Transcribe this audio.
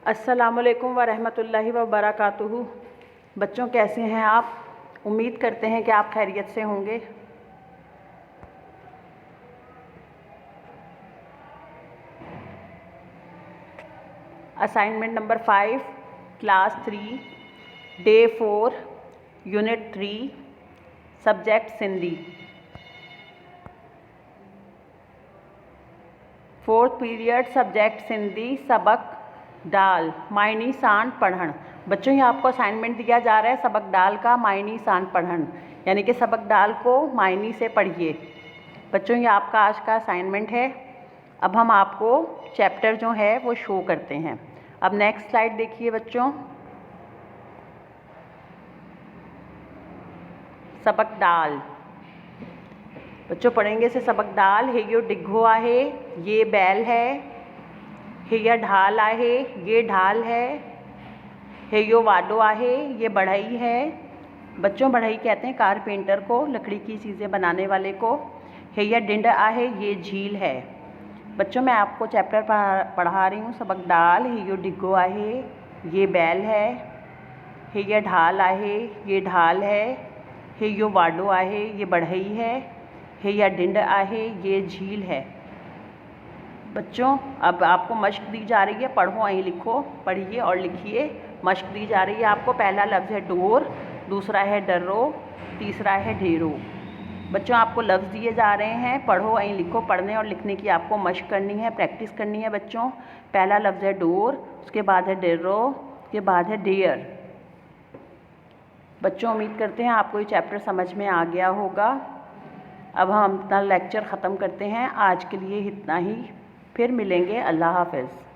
अस्सलामुअलैकुम वरहमतुल्लाहि वबरकातुहू। बच्चों, कैसे हैं आप? उम्मीद करते हैं कि आप खैरियत से होंगे। Assignment number 5, class 3, day 4, unit 3, subject Sindhi. 4th period subject Sindhi, सबक डाल मायनी सान पढ़न। बच्चों, ये आपको असाइनमेंट दिया जा रहा है सबक डाल का मायनी सान पढ़न, यानी कि सबक डाल को मायनी से पढ़िए। बच्चों, ये आपका आज का असाइनमेंट है। अब हम आपको चैप्टर जो है वो शो करते हैं। अब नेक्स्ट स्लाइड देखिए बच्चों। सबक डाल बच्चों पढ़ेंगे से सबक डाल। हे यो डिग्घो आहे, ये बैल है। हे या ढाल आहे, ये ढाल है। हे यो वाडो आहे, ये बढ़ई है। बच्चों, बढ़ई कहते हैं कारपेंटर को, लकड़ी की चीज़ें बनाने वाले को। हे या डिंड आहे, ये झील है। बच्चों, मैं आपको चैप्टर पढ़ा रही हूँ सबक डाल। हे यो डिग्घो आहे, ये बैल है। हे या ढाल आहे, ये ढाल है। हे यो वाडो आहे, ये बढ़ई है। हे या डिंड आहे, ये झील है। बच्चों, अब आपको मश्क दी जा रही है, पढ़ो અહીં लिखो, पढ़िए और लिखिए। मश्क दी जा रही है आपको। पहला लफ्ज़ है डोर, दूसरा है डर्रो, तीसरा है ढेरो। बच्चों, आपको लफ्ज़ दिए जा रहे हैं, पढ़ो અહીં लिखो। पढ़ने और लिखने की आपको मश्क करनी है, प्रैक्टिस करनी है बच्चों। पहला लफ्ज़ है डोर, उसके बाद है डेरो, उसके बाद है डेयर। बच्चों, उम्मीद करते हैं आपको ये चैप्टर समझ में आ गया होगा। अब हम अपना लेक्चर ख़त्म करते हैं। आज के लिए इतना ही, फिर मिलेंगे। अल्लाह हाफ़िज़।